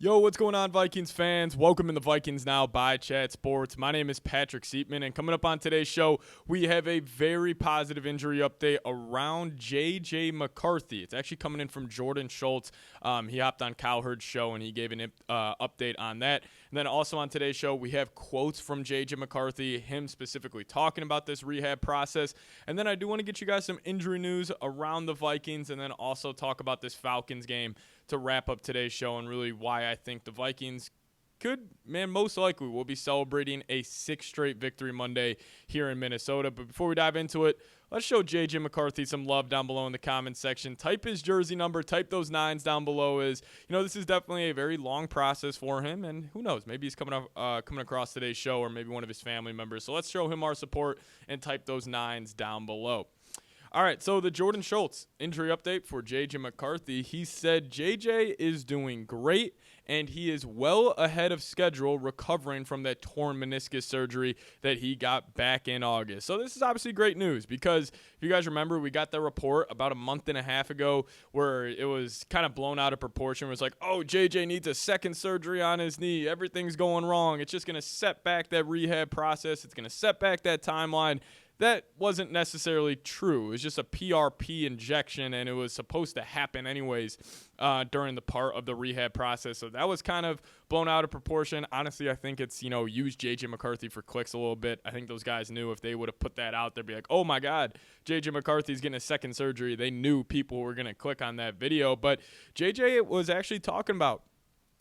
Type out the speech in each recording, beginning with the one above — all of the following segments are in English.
Yo, what's going on, Vikings fans? Welcome in the Vikings Now by Chat Sports. My name is Patrick Siepman, and coming up on today's show, we have a very positive injury update around J.J. McCarthy. It's actually coming in from Jordan Schultz. He hopped on Cowherd's show, and he gave an update on that. And then also on today's show, we have quotes from J.J. McCarthy, him specifically talking about this rehab process. And then I do want to get you guys some injury news around the Vikings, and then also talk about this Falcons game to wrap up today's show and really why I think the Vikings most likely will be celebrating a 6th straight victory Monday here in Minnesota. But before we dive into it, let's show J.J. McCarthy some love down below in the comments section. Type his jersey number, type those 9s down below. This is definitely a very long process for him, and who knows, maybe he's coming across today's show or maybe one of his family members. So let's show him our support and type those 9s down below. All right, so the Jordan Schultz injury update for J.J. McCarthy. He said J.J. is doing great, and he is well ahead of schedule recovering from that torn meniscus surgery that he got back in August. So this is obviously great news because if you guys remember, we got that report about a month and a half ago where it was kind of blown out of proportion. It was like, oh, J.J. needs a second surgery on his knee. Everything's going wrong. It's just going to set back that rehab process. It's going to set back that timeline. That wasn't necessarily true. It was just a PRP injection, and it was supposed to happen anyways during the part of the rehab process. So that was kind of blown out of proportion. Honestly, I think it's, used J.J. McCarthy for clicks a little bit. I think those guys knew if they would have put that out there, be like, oh, my God, J.J. McCarthy's getting a second surgery. They knew people were going to click on that video. But J.J. was actually talking about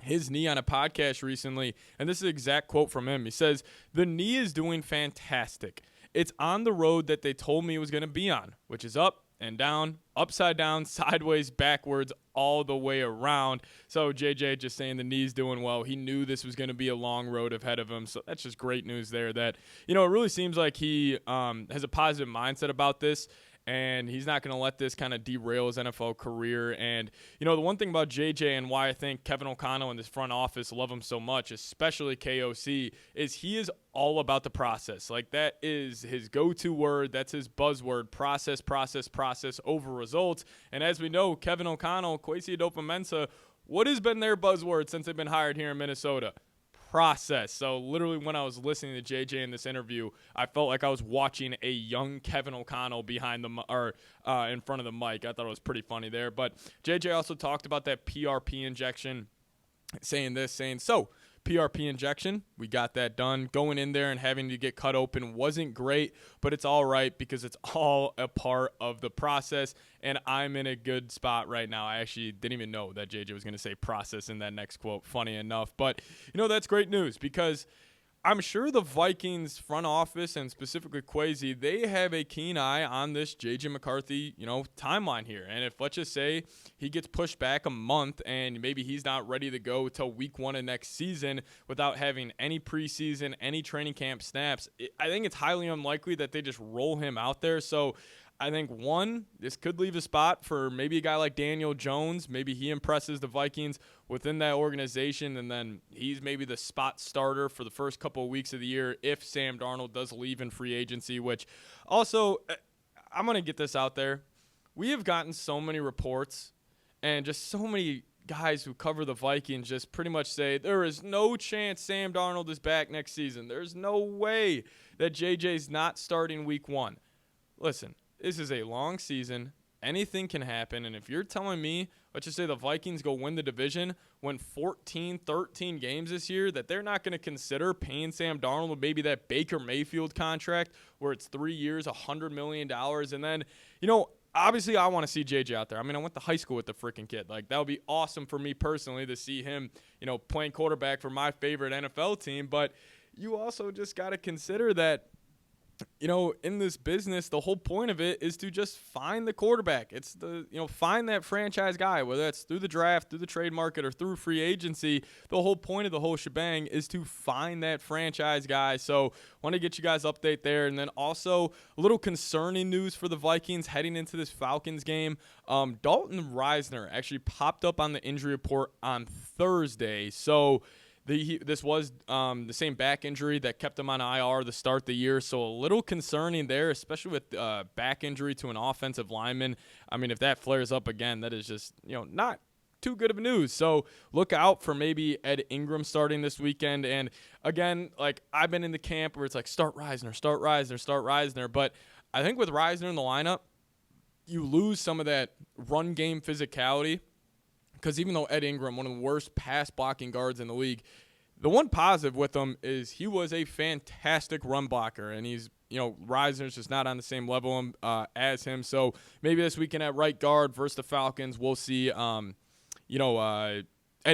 his knee on a podcast recently, and this is an exact quote from him. He says, "The knee is doing fantastic. It's on the road that they told me it was going to be on, which is up and down, upside down, sideways, backwards, all the way around." So JJ just saying the knee's doing well. He knew this was going to be a long road ahead of him. So that's just great news there that, it really seems like he has a positive mindset about this. And he's not going to let this kind of derail his NFL career. And, the one thing about JJ and why I think Kevin O'Connell and this front office love him so much, especially KOC, is he is all about the process. Like, that is his go-to word. That's his buzzword, process, process, process over results. And as we know, Kevin O'Connell, Kwesi Adofo-Mensah, what has been their buzzword since they've been hired here in Minnesota? Process. So literally when I was listening to JJ in this interview, I felt like I was watching a young Kevin O'Connell behind in front of the mic. I thought it was pretty funny there. But JJ also talked about that PRP injection, saying, so PRP injection, we got that done. Going in there and having to get cut open wasn't great, but it's all right because it's all a part of the process, and I'm in a good spot right now. I actually didn't even know that JJ was going to say process in that next quote, funny enough. But, that's great news because I'm sure the Vikings front office and specifically Kwesi, they have a keen eye on this J.J. McCarthy, timeline here. And if, let's just say, he gets pushed back a month and maybe he's not ready to go till week 1 of next season without having any preseason, any training camp snaps, I think it's highly unlikely that they just roll him out there. So I think, one, this could leave a spot for maybe a guy like Daniel Jones. Maybe he impresses the Vikings within that organization, and then he's maybe the spot starter for the first couple of weeks of the year if Sam Darnold does leave in free agency, which also, I'm going to get this out there. We have gotten so many reports and just so many guys who cover the Vikings just pretty much say there is no chance Sam Darnold is back next season. There's no way that JJ's not starting week 1. Listen. This is a long season. Anything can happen. And if you're telling me, let's just say the Vikings go win the division, win 14, 13 games this year, that they're not going to consider paying Sam Darnold with maybe that Baker Mayfield contract where it's 3 years, $100 million. And then, obviously I want to see JJ out there. I mean, I went to high school with the freaking kid. Like, that would be awesome for me personally to see him, playing quarterback for my favorite NFL team. But you also just got to consider that, in this business, the whole point of it is to just find the quarterback. It's find that franchise guy, whether that's through the draft, through the trade market, or through free agency. The whole point of the whole shebang is to find that franchise guy. So want to get you guys update there. And then also a little concerning news for the Vikings heading into this Falcons game. Dalton Reisner actually popped up on the injury report on Thursday. So this was the same back injury that kept him on IR to start the year, so a little concerning there, especially with back injury to an offensive lineman. I mean, if that flares up again, that is just not too good of news. So look out for maybe Ed Ingram starting this weekend. And again, like I've been in the camp where it's like start Reisner. But I think with Reisner in the lineup, you lose some of that run game physicality because even though Ed Ingram, one of the worst pass blocking guards in the league, the one positive with him is he was a fantastic run blocker, and he's, Reisner's just not on the same level as him. So maybe this weekend at right guard versus the Falcons, we'll see, Ed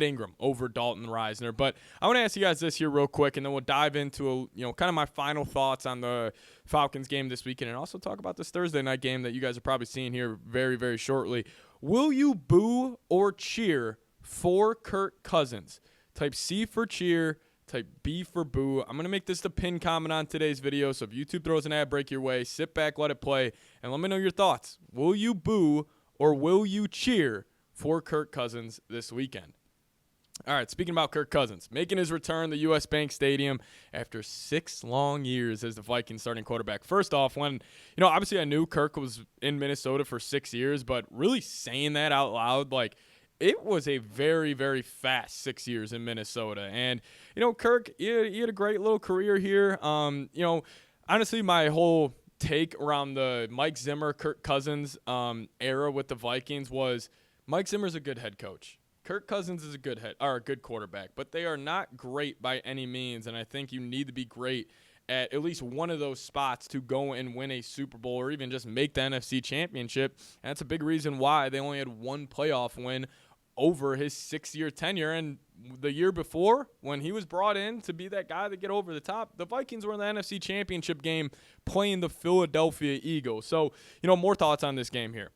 Ingram over Dalton Reisner. But I want to ask you guys this here real quick, and then we'll dive into, kind of my final thoughts on the Falcons game this weekend, and also talk about this Thursday night game that you guys are probably seeing here very, very shortly. Will you boo or cheer for Kirk Cousins? Type C for cheer, type B for boo. I'm going to make this the pin comment on today's video, so if YouTube throws an ad break your way, sit back, let it play, and let me know your thoughts. Will you boo or will you cheer for Kirk Cousins this weekend? All right, speaking about Kirk Cousins, making his return to U.S. Bank Stadium after 6 long years as the Vikings starting quarterback. First off, when, obviously I knew Kirk was in Minnesota for 6 years, but really saying that out loud, like, it was a very, very fast 6 years in Minnesota. And, Kirk, he had a great little career here. Honestly, my whole take around the Mike Zimmer, Kirk Cousins era with the Vikings was Mike Zimmer's a good head coach. Kirk Cousins is a good quarterback, but they are not great by any means. And I think you need to be great at least one of those spots to go and win a Super Bowl or even just make the NFC Championship. And that's a big reason why they only had one playoff win over his 6-year tenure. And the year before, when he was brought in to be that guy to get over the top, the Vikings were in the NFC Championship game playing the Philadelphia Eagles. So, more thoughts on this game here.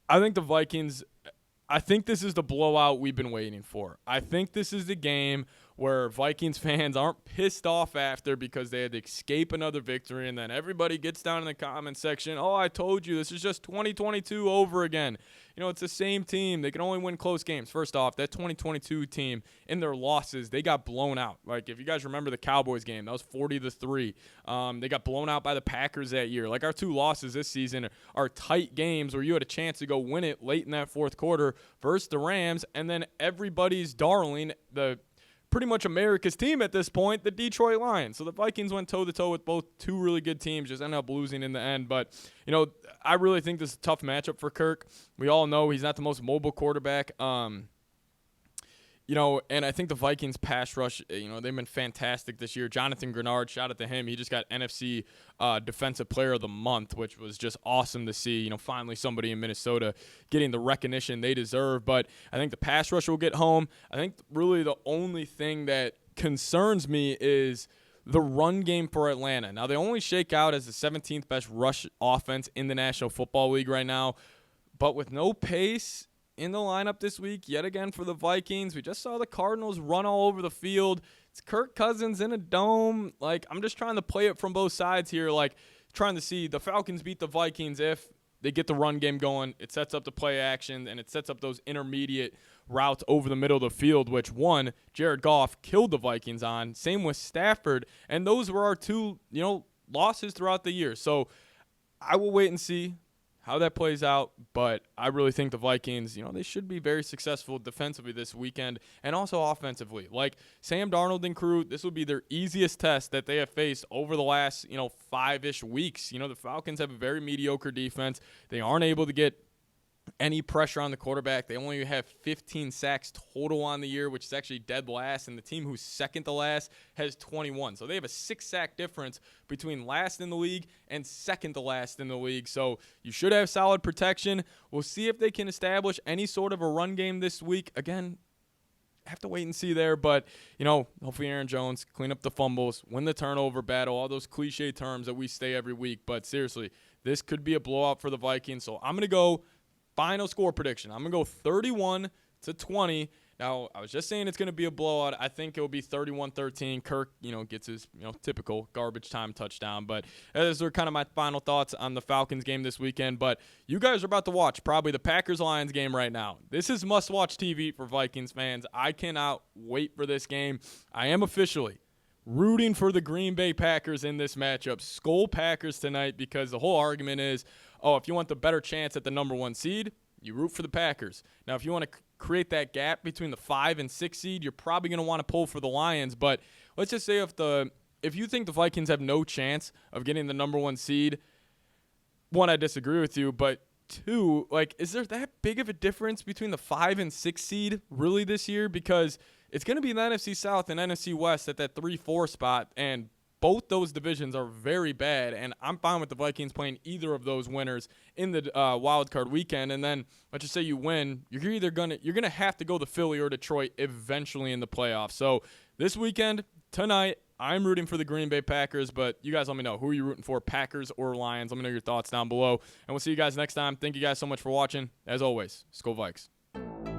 I think the Vikings, I think this is the blowout we've been waiting for. I think this is the game where Vikings fans aren't pissed off after because they had to escape another victory, and then everybody gets down in the comment section, oh, I told you, this is just 2022 over again. It's the same team. They can only win close games. First off, that 2022 team, in their losses, they got blown out. Like, if you guys remember the Cowboys game, that was 40-3. They got blown out by the Packers that year. Like, our 2 losses this season are tight games where you had a chance to go win it late in that fourth quarter versus the Rams, and then everybody's darling, the pretty much America's team at this point, the Detroit Lions. So the Vikings went toe-to-toe with both 2 really good teams, just ended up losing in the end. But, I really think this is a tough matchup for Kirk. We all know he's not the most mobile quarterback. And I think the Vikings pass rush, they've been fantastic this year. Jonathan Grenard, shout out to him. He just got NFC Defensive Player of the Month, which was just awesome to see. Finally somebody in Minnesota getting the recognition they deserve. But I think the pass rush will get home. I think really the only thing that concerns me is the run game for Atlanta. Now, they only shake out as the 17th best rush offense in the National Football League right now. But with no pace in the lineup this week, yet again for the Vikings, we just saw the Cardinals run all over the field. It's Kirk Cousins in a dome. Like, I'm just trying to play it from both sides here, like trying to see the Falcons beat the Vikings if they get the run game going. It sets up the play action, and it sets up those intermediate routes over the middle of the field, which one, Jared Goff killed the Vikings on. Same with Stafford, and those were our 2, losses throughout the year. So I will wait and see how that plays out, but I really think the Vikings, they should be very successful defensively this weekend and also offensively. Like Sam Darnold and crew, this will be their easiest test that they have faced over the last, 5-ish weeks. The Falcons have a very mediocre defense. They aren't able to get any pressure on the quarterback. They only have 15 sacks total on the year, which is actually dead last, and the team who's second to last has 21. So they have a 6-sack difference between last in the league and second to last in the league. So you should have solid protection. We'll see if they can establish any sort of a run game this week. Again, have to wait and see there, but, hopefully Aaron Jones clean up the fumbles, win the turnover battle, all those cliche terms that we say every week. But seriously, this could be a blowout for the Vikings. So I'm going to go final score prediction. I'm going to go 31-20. Now, I was just saying it's going to be a blowout. I think it will be 31-13. Kirk, gets his, typical garbage time touchdown. But those are kind of my final thoughts on the Falcons game this weekend. But you guys are about to watch probably the Packers-Lions game right now. This is must-watch TV for Vikings fans. I cannot wait for this game. I am officially rooting for the Green Bay Packers in this matchup. Skull Packers tonight, because the whole argument is, if you want the better chance at the number 1 seed, you root for the Packers. Now, if you want to create that gap between the 5 and 6 seed, you're probably going to want to pull for the Lions. But let's just say if you think the Vikings have no chance of getting the number 1 seed, one, I disagree with you, but two, like, is there that big of a difference between the 5 and 6 seed really this year? Because it's going to be the NFC South and NFC West at that 3-4 spot, and both those divisions are very bad, and I'm fine with the Vikings playing either of those winners in the wild card weekend. And then let's just say you win, you're gonna have to go to Philly or Detroit eventually in the playoffs. So this weekend, tonight, I'm rooting for the Green Bay Packers, but you guys let me know. Who are you rooting for, Packers or Lions? Let me know your thoughts down below, and we'll see you guys next time. Thank you guys so much for watching. As always, Skol Vikes.